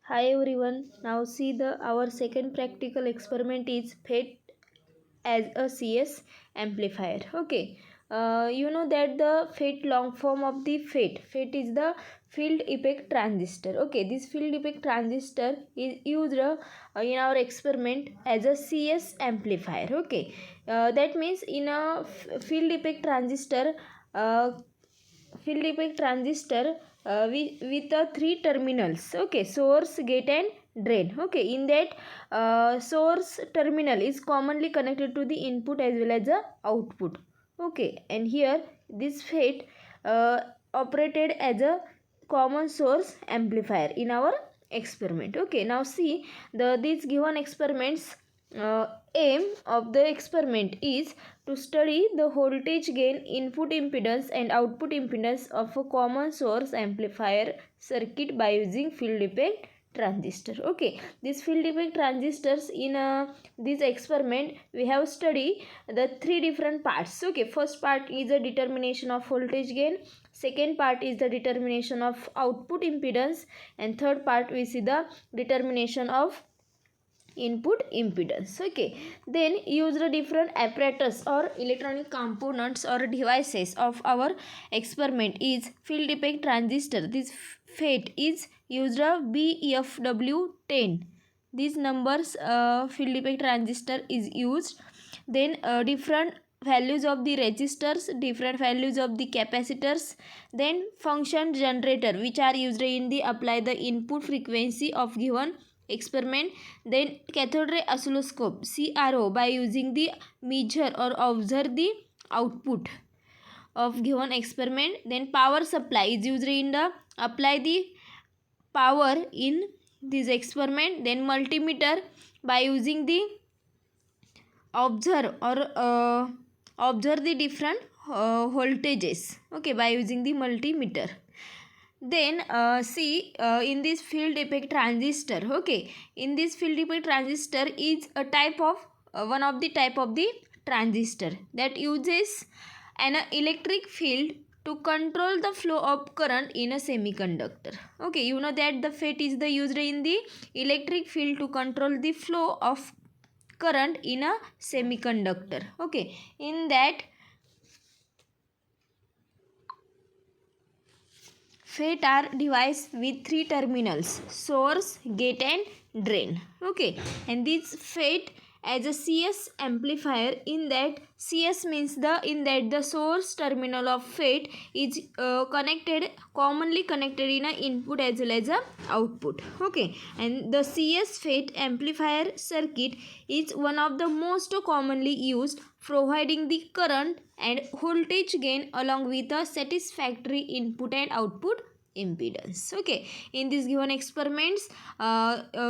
Hi everyone. Now see the our second practical experiment is FET as a CS amplifier. Okay. You know that the FET long form of the FET is the field effect transistor. Okay, this field effect transistor is used in our experiment as a CS amplifier. Okay, that means in a field effect transistor, uh, with three terminals. Okay, source, gate and drain. Okay, in that source terminal is commonly connected to the input as well as the output. Okay, and here this FET uh, operated as a common source amplifier in our experiment. Okay, now see these given experiments. Aim of the experiment is to study the voltage gain, input impedance and output impedance of a common source amplifier circuit by using field effect transistor. Okay, these field effect transistors in this experiment we have studied the three different parts. Okay, first part is a determination of voltage gain, second part is the determination of output impedance, and third part we see the determination of input impedance. Okay, then use the different apparatus or electronic components or devices of our experiment is field effect transistor. This FET is used a BFW10. These numbers field effect transistor is used. Then different values of the resistors, different values of the capacitors, then function generator which are used in the apply the input frequency of given experiment, then cathode ray oscilloscope CRO by using the measure or observe the output of given experiment, then power supply is used in the apply the power in this experiment, then multimeter by using the observe or observe the different voltages. Okay, by using the multimeter. Then see in this field effect transistor. Okay, in this field effect transistor is a type of one of the type of the transistor that uses an electric field to control the flow of current in a semiconductor. Okay, you know that the FET is the used in the electric field to control the flow of current in a semiconductor. Okay, in that FET are device with three terminals: source, gate and drain. Okay, and this FET as a CS amplifier. In that CS means the source terminal of FET is connected, commonly connected in a input as well as a output. Okay, and the CS FET amplifier circuit is one of the most commonly used, providing the current and voltage gain along with a satisfactory input and output impedance. Okay, in these given experiments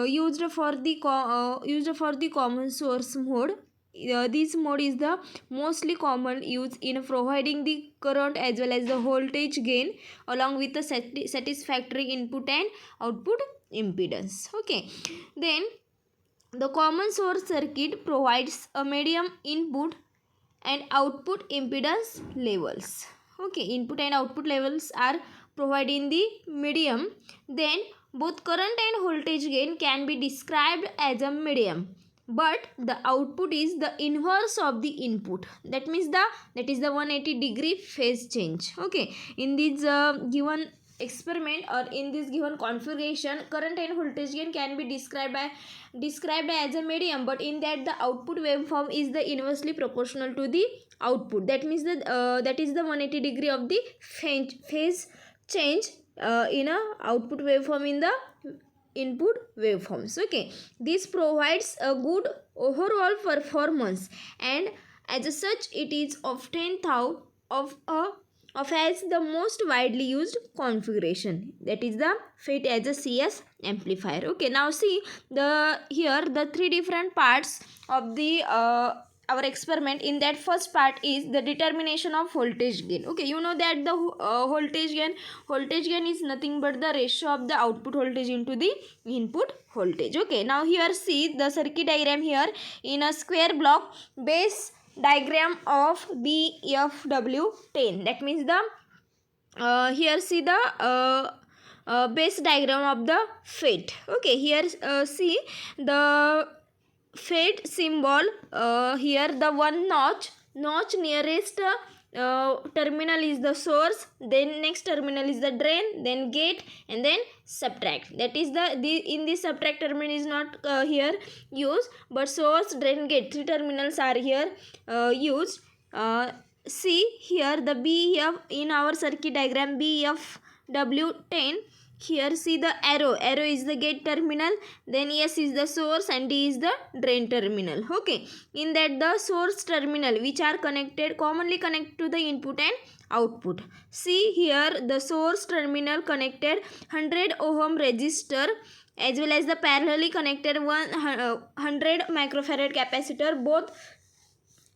used for the common source mode. This mode is the mostly common use in providing the current as well as the voltage gain along with the satisfactory input and output impedance. Okay, then the common source circuit provides a medium input and output impedance levels. Okay, input and output levels are provided in the medium. Then both current and voltage gain can be described as a medium, but the output is the inverse of the input. That means that is the 180-degree phase change. Okay, in this given experiment or in this given configuration, current and voltage gain can be described as a medium, but in that the output waveform is the inversely proportional to the output. That means that is the 180 degree of the phase change in a output waveform in the input waveforms. Okay, this provides a good overall performance, and as such it is often thought of as the most widely used configuration, that is the FET as a CS amplifier. Okay, now see here the three different parts of the our experiment. In that first part is the determination of voltage gain. Okay, you know that the voltage gain is nothing but the ratio of the output voltage into the input voltage. Okay, now here see the circuit diagram here in a square block base diagram of BFW10. That means the here see the base diagram of the FET. Okay, here see the FET symbol. Here the one notch nearest terminal is the source, then next terminal is the drain, then gate, and then subtract. That is in this subtract terminal is not here used, but source, drain, gate, three terminals are here used. See here the BF in our circuit diagram, BFW10. Here see the arrow is the gate terminal, then S is the source and D is the drain terminal. Okay, in that the source terminal which are commonly connected to the input and output. See here the source terminal connected 100 ohm resistor as well as the parallelly connected 100 microfarad capacitor. Both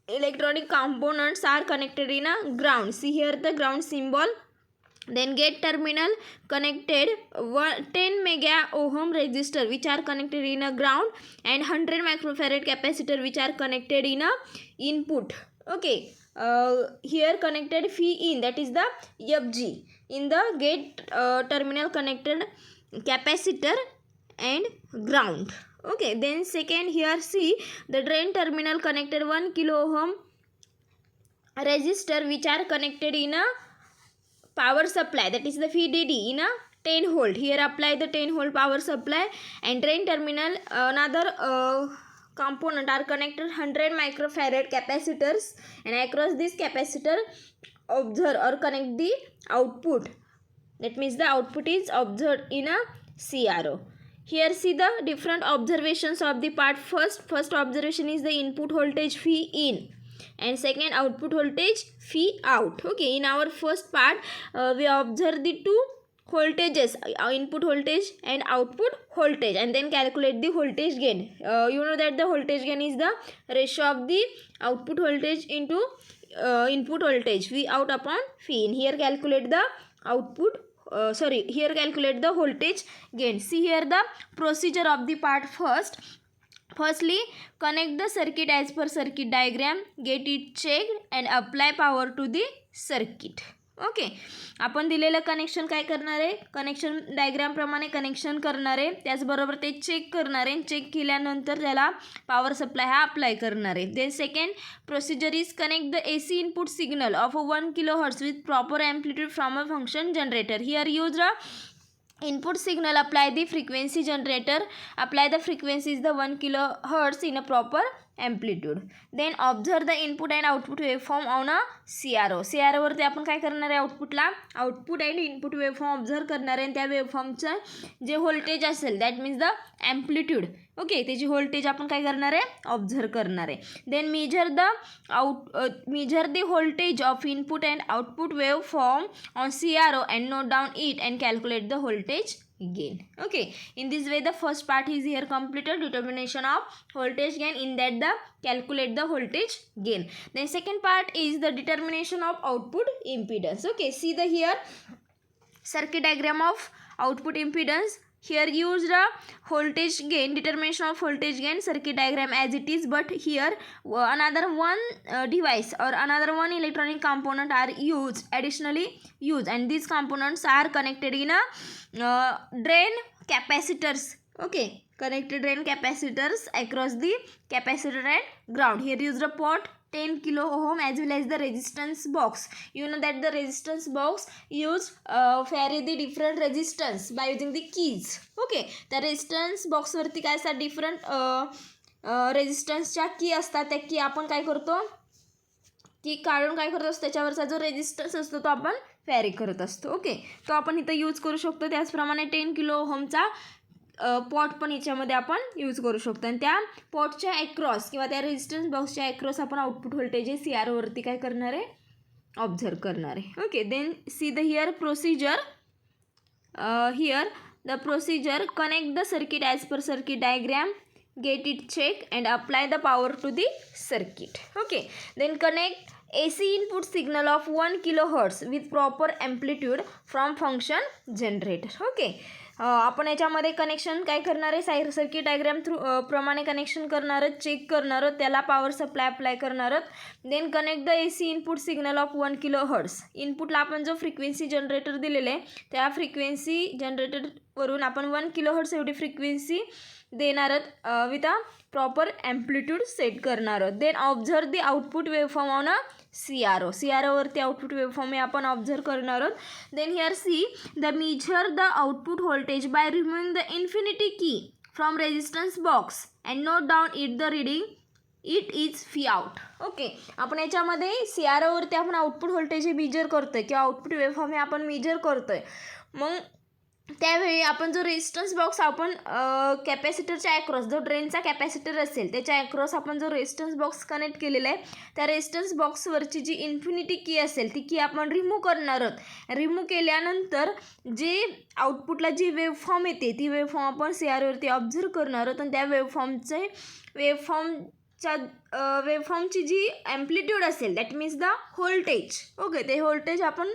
electronic components are connected in a ground. See here the ground symbol. Then gate terminal connected 10 mega ohm resistor which are connected in a ground, and 100 microfarad capacitor which are connected in a input. Okay, here connected phi in, that is the FG. In the gate terminal connected capacitor and ground. Okay, then second here see the drain terminal connected 1 kilo ohm resistor which are connected in a power supply, that is the VDD, in a 10 volt. Here apply the 10 volt power supply, and drain terminal another component are connected 100 microfarad capacitors, and across this capacitor observe or connect the output. That means the output is observed in a CRO. Here see the different observations of the part. First observation is the input voltage phi in, and second output voltage phi out. Okay, in our first part we observe the two voltages, input voltage and output voltage, and then calculate the voltage gain. You know that the voltage gain is the ratio of the output voltage into input voltage, phi out upon phi in. Here calculate the here calculate the voltage gain. See here the procedure of the part. Firstly, connect the circuit as per circuit diagram, get it checked and apply power to the circuit. Okay, आपण दिलेलं connection काय करणार आहे, connection diagram प्रमाणे connection करणार आहे, त्याचबरोबर ते चेक करणार आहे, चेक केल्यानंतर त्याला पॉवर सप्लाय हा अप्लाय करणार आहे. Then second procedure is connect the AC input signal of 1 kHz with proper amplitude from a function generator. Here use input signal, apply the frequency generator, apply the frequency is the 1 kHz in a proper amplitude. Then observe the input and output waveform on a CRO. CRO वरती आपण काय करणार आहे, आउटपुटला output and input waveform observe करणार आहे, आणि त्या वेवफॉर्मचं जे व्होल्टेज असेल that means the amplitude. Okay, त्याची व्होल्टेज आपण काय करणार आहे, ऑब्झर्व करणार आहे. Then measure the voltage of input and output waveform on CRO and note down it and calculate the voltage gain. Okay, in this way the first part is here completed, determination of voltage gain, in that the calculate the voltage gain. Then second part is the determination of output impedance. Okay, see the here circuit diagram of output impedance. Here use the voltage gain, determination of voltage gain circuit diagram as it is, but here another one device or another one electronic component are additionally used, and these components are connected in a drain capacitors. Okay, connected drain capacitors across the capacitor and ground. Here use the pot 10 kilo ohm as well as the resistance box. You know that the resistance box use vary the different resistance by using the keys. Okay, the resistance box वरती काय असतात, different रेजिस्टन्सच्या की असतात. त्या की आपण काय करतो, की काढून काय करतो, त्याच्यावरचा जो रेजिस्टन्स असतो तो आपण व्हॅरी करत असतो. ओके, तो आपण इथं यूज करू शकतो. त्याचप्रमाणे 10 किलो ओहमचा पॉट पण याच्यामध्ये आपण यूज करू शकतो, आणि त्या पॉटच्या ॲक्रॉस किंवा त्या रेजिस्टन्स बॉक्सच्या ॲक्रॉस आपण आउटपुट व्होल्टेज CRO वरती काय करणार आहे, ऑब्झर्व करणार आहे. Okay, then see the here procedure. Here the procedure connect the circuit as per circuit diagram, get it check and apply the power to the circuit. Okay, then connect AC input signal of 1 kHz with proper amplitude from function generator. Okay, आपण याच्यामध्ये connection काय करणार आहे, circuit diagram through प्रमाणे connection करणार आहोत, check करणार आहोत, त्याला पॉवर सप्लाय अप्लाय करणार आहोत. Then connect the AC input signal of 1 kHz. इनपुटला आपण जो फ्रिक्वेन्सी जनरेटर दिलेले आहे त्या फ्रिक्वेन्सी जनरेटरवरून आपण 1 kHz एवढी फ्रिक्वेन्सी देणार आहोत with a proper amplitude set करणार आहोत. Then observe the output waveform on a CRO वरती आउटपुट वेवफॉर्म हे आपण ऑब्झर्व करणार आहोत. Then here see the measure the output voltage by removing the infinity key from resistance box and note down it the reading it is fee out. Okay, आपण याच्यामध्ये CRO वरती आपण output voltage हे major करतोय किंवा output waveform हे आपण major करतोय. मग त्यावेळी आपण जो रेजिस्टन्स बॉक्स आपण कॅपॅसिटरच्या ॲक्रॉस जो ड्रेनचा कॅपॅसिटर असेल त्याच्या ॲक्रॉस आपण जो रेजिस्टन्स बॉक्स कनेक्ट केलेला आहे त्या रेजिस्टन्स बॉक्सवरची जी इन्फिनिटी की असेल ती की आपण रिमूव्ह करणार आहोत. रिमूव्ह केल्यानंतर जे आउटपुटला जी वेवफॉर्म येते ती वेवफॉर्म आपण CROवरती ऑब्झर्व करणार आहोत आणि त्या वेवफॉर्मची जी ॲम्प्लिट्यूड असेल that means the voltage. Okay, ते व्होल्टेज आपण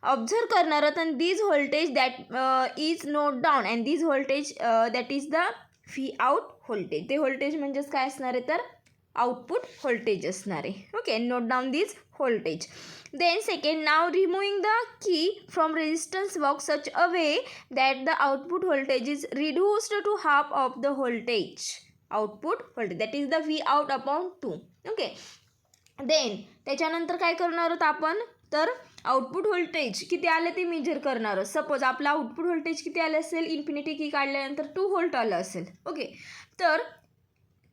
ऑब्झर्व करणार आहोत आणि these voltage that is note down and these voltage that is the V out voltage. ते व्होल्टेज म्हणजेच काय असणार आहे तर आउटपुट व्होल्टेज असणार आहे. Okay, note down these voltage. Then second, now removing the key from resistance box such a way that the output voltage is reduced to half of the voltage output voltage that is the V out upon 2. Okay, then त्याच्यानंतर काय करणार आहोत आपण तर output voltage किती आले ते major करणार आहोत. सपोज आपला आउटपुट व्होल्टेज किती आले असेल, इन्फिनिटी की काढल्यानंतर 2 व्होल्ट आलं असेल. ओके, तर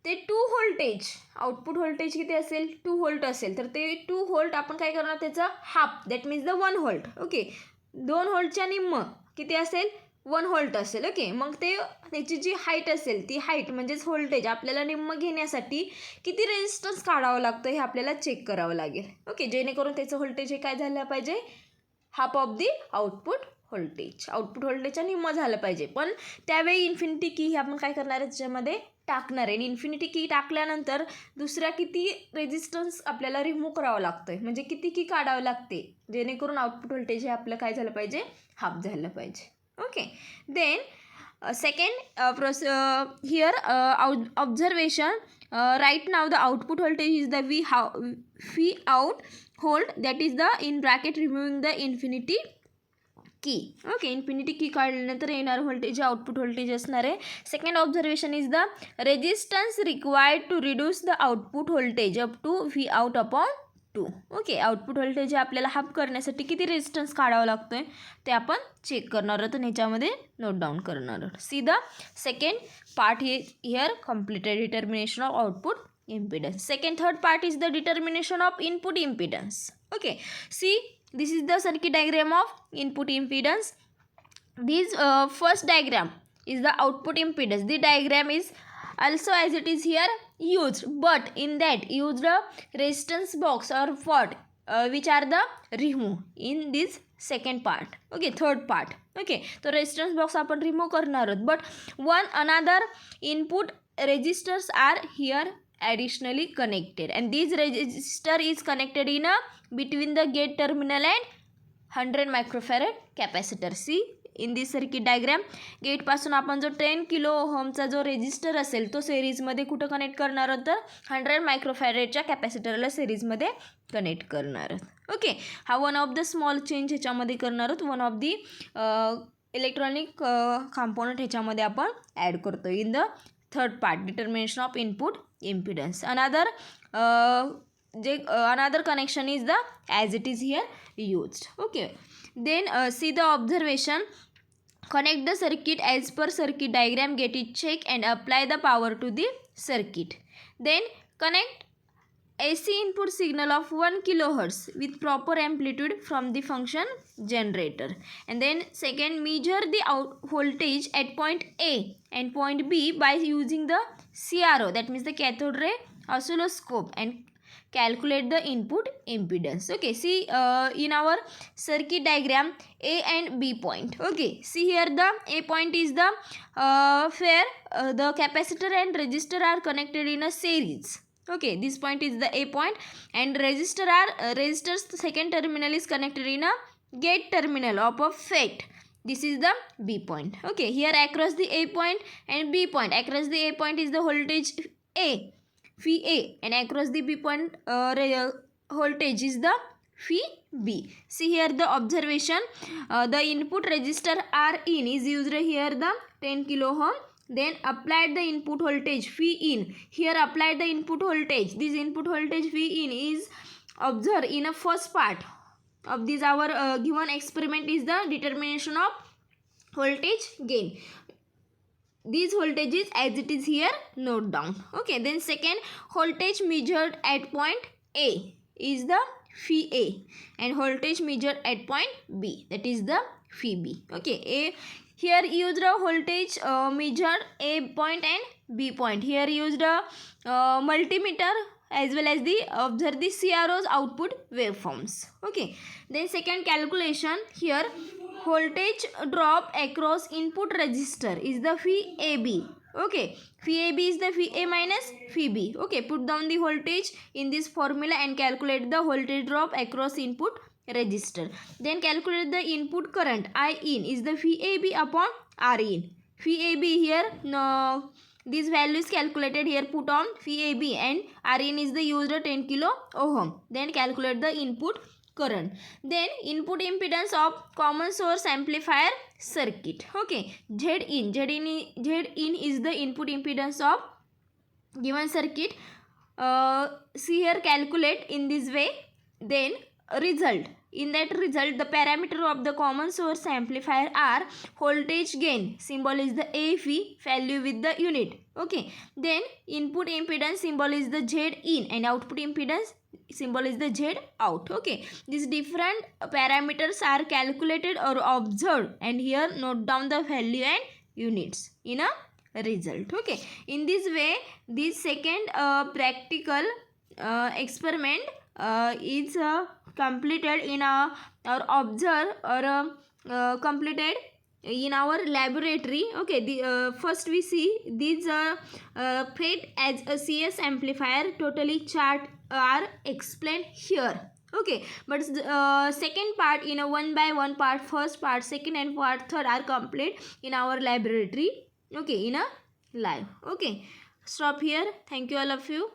ते 2 व्होल्टेज आउटपुट व्होल्टेज किती असेल 2 व्होल्ट असेल तर ते 2 व्होल्ट आपण काय करणार त्याचं half that means the 1 volt. Okay, 2 व्होल्टच्या निम्म किती असेल 1 व्होल्ट असेल. ओके, मग त्याची जी हाईट असेल ती हाईट म्हणजेच व्होल्टेज आपल्याला निम्म घेण्यासाठी किती रेजिस्टन्स काढावं लागतं हे आपल्याला चेक करावं लागेल. ओके, जेणेकरून त्याचं व्होल्टेज हे काय झालं पाहिजे हाफ ऑफ दी आउटपुट व्होल्टेजच्या निम्म झालं पाहिजे. पण त्यावेळी इन्फिनिटी की ही आपण काय करणार आहे त्याच्यामध्ये टाकणार आहे आणि इन्फिनिटी की टाकल्यानंतर दुसऱ्या किती रेजिस्टन्स आपल्याला रिमूव्ह करावं लागतं आहे म्हणजे किती की काढावं लागते जेणेकरून आउटपुट व्होल्टेज हे आपलं काय झालं पाहिजे हाफ झालं पाहिजे. Okay, then second here observation right now the output voltage is the V out hold that is the in bracket removing the infinity key. Okay, infinity key काढल्यानंतर येणार व्होल्टेज आउटपुट व्होल्टेज असणार आहे. Second observation is the resistance required to reduce the output voltage up to V out upon 2. Okay, output voltage आपल्याला half करण्यासाठी किती resistance काढावा लागतो आहे ते आपण चेक करणार आहोत आणि ह्याच्यामध्ये नोट डाऊन करणार आहोत. See the second part here completed determination of output impedance. Third part is the determination of input impedance. Okay, see this is the circuit diagram of input impedance. This first diagram is the output impedance. The diagram is also as it is here used, but in that used a resistance box or what which are the remove in this second part. Okay, third part. Okay, so resistance box आपण remove करणार आहोत but one another input resistors are here additionally connected and this resistor is connected in a between the gate terminal and 100 microfarad capacitor. See in this circuit diagram गेटपासून आपण जो 10 kilo ओहमचा जो resistor असेल तो सिरीजमध्ये कुठं कनेक्ट करणार आहोत तर 100 मायक्रोफॅरेडच्या कॅपॅसिटरला सिरीजमध्ये कनेक्ट करणार आहोत. ओके, हा one of the small change ह्याच्यामध्ये करणार आहोत. One of the electronic component ह्याच्यामध्ये आपण ॲड करतो in the third part determination of input impedance. Another connection is the as it is here used. Okay, then see the observation, connect the circuit as per circuit diagram, get it check and apply the power to the circuit. Then connect AC input signal of 1 kHz with proper amplitude from the function generator. And then second, measure the voltage at point A and point B by using the CRO, that means the cathode ray oscilloscope, and calculate the input impedance. Okay, see in our circuit diagram A and B point. Okay, see here the A point is the where the capacitor and resistor are connected in a series. Okay, this point is the A point and resistor's second terminal is connected in a gate terminal of a FET. This is the B point. Okay, here across the A point and B point, across the A point is the voltage A, phi A, and across the B point voltage is the phi B. See here the observation, the input resistor R in is used here the 10 kilo ohm. Then applied the input voltage phi in. Here applied the input voltage. This input voltage phi in is observed in a first part of this our given experiment is the determination of voltage gain. These voltages as it is here note down. Okay, then second, voltage measured at point A is the phi A and voltage measured at point B, that is the phi B. Okay, A here used a voltage measured A point and B point. Here used a multimeter as well as the observe the CRO's output waveforms. Okay, then second calculation, here voltage drop across input resistor is the phi AB. Okay, phi AB is the phi A minus phi B. Okay, put down the voltage in this formula and calculate the voltage drop across input resistor. Then calculate the input current I in is the phi AB upon R in. Phi AB here, no, this value is calculated here, put on phi AB and R in is the used 10 kilo ohm. Then calculate the input current. Then input impedance of common source amplifier circuit. Okay, Z in is the input impedance of given circuit. See here, calculate in this way. Then result, in that result the parameter of the common source amplifier are voltage gain, symbol is the A phi, value with the unit. Okay, then input impedance, symbol is the Z in, and output impedance, symbol is the Z out. Okay, these different parameters are calculated or observed, and here note down the value and units in a result. Okay, in this way this second practical experiment is completed in or observed or completed in our laboratory. Okay, the first we see these FET as a CS amplifier, totally chart are explained here. Okay, but second part in a one by one part, first part, second and part, third are complete in our laboratory. Okay, in a live. Okay, stop here. Thank you all of you.